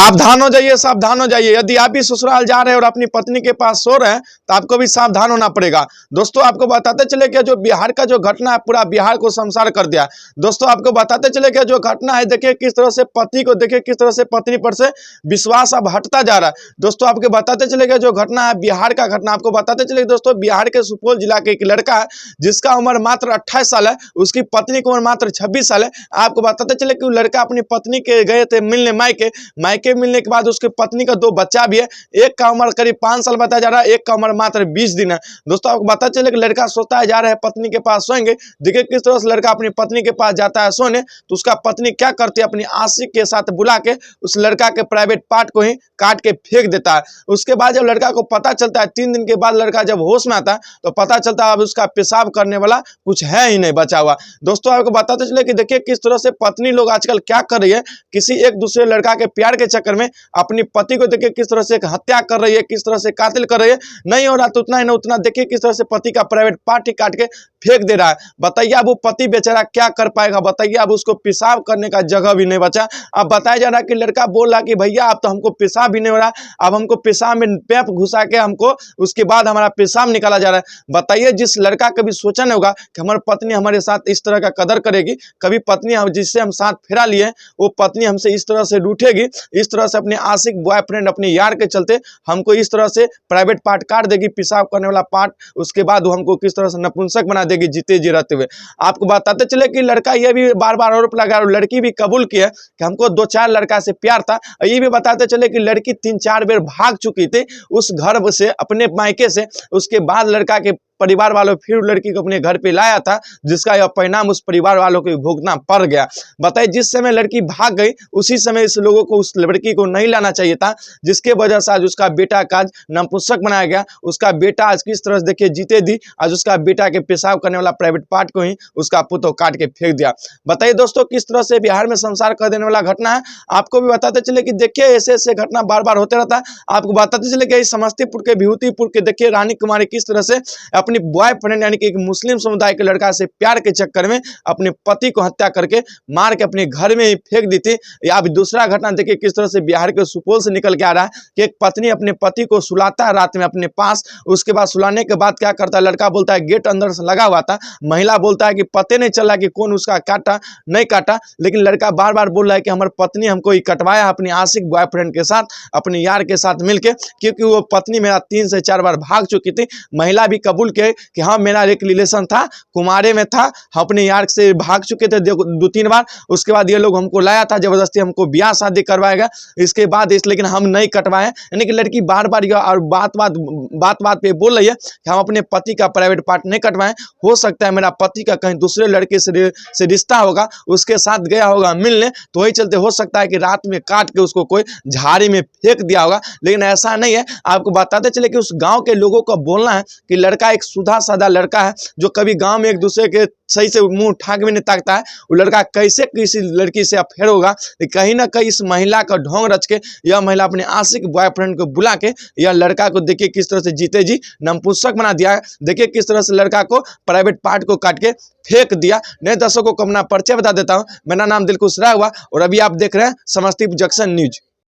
सावधान हो जाइए, सावधान हो जाइए। यदि आप भी ससुराल जा रहे हैं और अपनी पत्नी के पास सो रहे हैं तो आपको भी सावधान होना पड़ेगा। दोस्तों आपको बताते चले कि जो बिहार का जो घटना है पूरा बिहार को शमशान कर दिया। दोस्तों आपको बताते चले कि जो घटना है देखिए किस तरह से पति को, देखिए किस तरह से पत्नी पर से विश्वास अब हटता जा रहा है। दोस्तों आपको बताते चले कि जो घटना है बिहार का घटना, आपको बताते चले दोस्तों बिहार के सुपौल जिला के एक लड़का है जिसका उम्र मात्र 28 साल है, उसकी पत्नी की उम्र मात्र 26 साल है। आपको बताते चले कि वो लड़का अपनी पत्नी के गए थे मिलने मायके मिलने के बाद उसकी पत्नी का 2 बच्चा भी है। एक का उम्र करीब 5 साल बताया जा रहा है, एक का उम्र मात्र 20 दिन है। दोस्तों आपको पता चले कि लड़का सोता है जा रहा है पत्नी के पास सोएंगे। देखिए किस तरह से लड़का अपनी पत्नी के पास जाता है सोने, तो उसका पत्नी क्या करती है, अपनी आशिक के साथ बुला के उस लड़का के प्राइवेट पार्ट को ही काट के फेंक देता है। उसके बाद जब लड़का को पता चलता है, 3 दिन के बाद लड़का जब होश में आता है तो पता चलता है अब उसका पेशाब करने वाला कुछ है ही नहीं बचा हुआ। दोस्तों आपको बताते चले कि देखिए किस तरह से पत्नी लोग आजकल क्या कर रही है, किसी एक दूसरे लड़का के प्यार के चक्कर में अपनी पति को देखिए किस तरह से हत्या कर रही है, किस तरह से कातिल कर रही है। नहीं हो रहा तो उतना ही ना उतना देखिए किस तरह से पति का प्राइवेट पार्ट ही काट के फेंक दे रहा है। बताइए अब वो पति बेचारा क्या कर पाएगा, बताइए अब उसको पेशाब करने का जगह भी नहीं बचा। अब बताया जा रहा है कि लड़का बोल रहा कि भैया अब तो हमको पेशाब भी नहीं हो रहा, अब हमको पेशाब में पैप घुसा के हमको उसके बाद हमारा पेशाब निकाला जा रहा है। बताइए जिस लड़का कभी सोचा नहीं होगा कि हमारी पत्नी हमारे साथ इस तरह का कदर करेगी, कभी पत्नी जिससे हम साथ फेरा लिए वो पत्नी हमसे इस तरह से रूठेगी, इस तरह से अपने आशिक बॉयफ्रेंड अपने यार के चलते हमको इस तरह से प्राइवेट पार्ट काट देगी, पेशाब करने वाला पार्ट, उसके बाद वो हमको किस तरह से नपुंसक बना देगी जीते जी रहते हुए। आपको बताते चले कि लड़का ये भी बार बार आरोप लगा और लड़की भी कबूल की है कि हमको 2-4 लड़का से प्यार था। ये भी बताते चले कि लड़की 3-4 बार भाग चुकी थी उस घर से, अपने मायके से। उसके बाद लड़का के परिवार वालों फिर लड़की को अपने घर पे लाया था, जिसका यह परिणाम उस परिवार वालों को भुगतना पड़ गया। बताइए जिस समय लड़की भाग गई उसी समय इस लोगों को उस लड़की को नहीं लाना चाहिए था, जिसके वजह से आज उसका बेटा का आज नपुंसक बनाया गया। उसका बेटा आज किस तरह से देखिए जीते दी, आज उसका बेटा के पेशाब करने वाला प्राइवेट पार्ट को ही उसका पुतो काट के फेंक दिया। बताइए दोस्तों किस तरह से बिहार में संसार कर देने वाला घटना है। आपको भी बताते चले कि देखिए ऐसे घटना बार बार होते रहता है। आपको बताते चले कि समस्तीपुर के विभूतिपुर के देखिए रानी कुमारी किस तरह से अपनी बॉयफ्रेंड यानी कि एक मुस्लिम समुदाय के लड़का से प्यार के चक्कर में अपने पति को हत्या करके मार के अपने घर में ही फेंक दी थी। या अब दूसरा घटना देखिए किस तरह से बिहार के सुपौल से निकल के आ रहा है कि एक पत्नी अपने पति को सुलाता है रात में अपने पास, उसके बाद सुलाने के बाद क्या करता है, लड़का बोलता है गेट अंदर से लगा हुआ था, महिला बोलता है कि पता नहीं चला कि कौन उसका काटा नहीं काटा, लेकिन लड़का बार बार बोल रहा है कि हमारी पत्नी हमको ही कटवाया अपने आशिक बॉयफ्रेंड के साथ, अपने यार के साथ मिलकर, क्योंकि वो पत्नी मेरा 3 से 4 बार भाग चुकी थी। महिला भी कबूल किए कि हाँ मेरा एक रिलेशन था, कुमारे में था, हम अपने यार से भाग चुके थे 2-3 बार। उसके बाद ये लोग हमको लाया था जबरदस्ती, हमको ब्याह शादी करवाएगा, इसके बाद लेकिन हम नहीं कटवाए। यानी कि लड़की बार बार और बात पे बोल रही है कि हम अपने पति का प्राइवेट पार्ट नहीं कटवाएं, हो सकता है मेरा पति का कहीं दूसरे लड़के से रिश्ता होगा, उसके साथ गया होगा मिलने, तो वही चलते हो सकता है कि रात में काट के उसको कोई झाड़ी में फेंक दिया होगा, लेकिन ऐसा नहीं है। आपको बताते चले कि उस गांव के लोगों को बोलना है कि लड़का एक सीधा साधा लड़का है जो कभी गांव में एक दूसरे के सही से मुंह ठाक भी नहीं ताकता है। वो लड़का कैसे किसी लड़की से अफेयर होगा, कहीं ना कहीं इस महिला का ढोंग रच के यह महिला अपने आशिक बॉयफ्रेंड को बुला के यह लड़का को देखिए किस तरह से जीते जी नपुंसक बना दिया है। देखिए किस तरह से लड़का को प्राइवेट पार्ट को काट के फेंक दिया। नए दर्शकों को अपना परिचय बता देता हूं, मेरा नाम दिलखुश रहा हुआ और अभी आप देख रहे हैं समस्तीपुर जंक्शन न्यूज।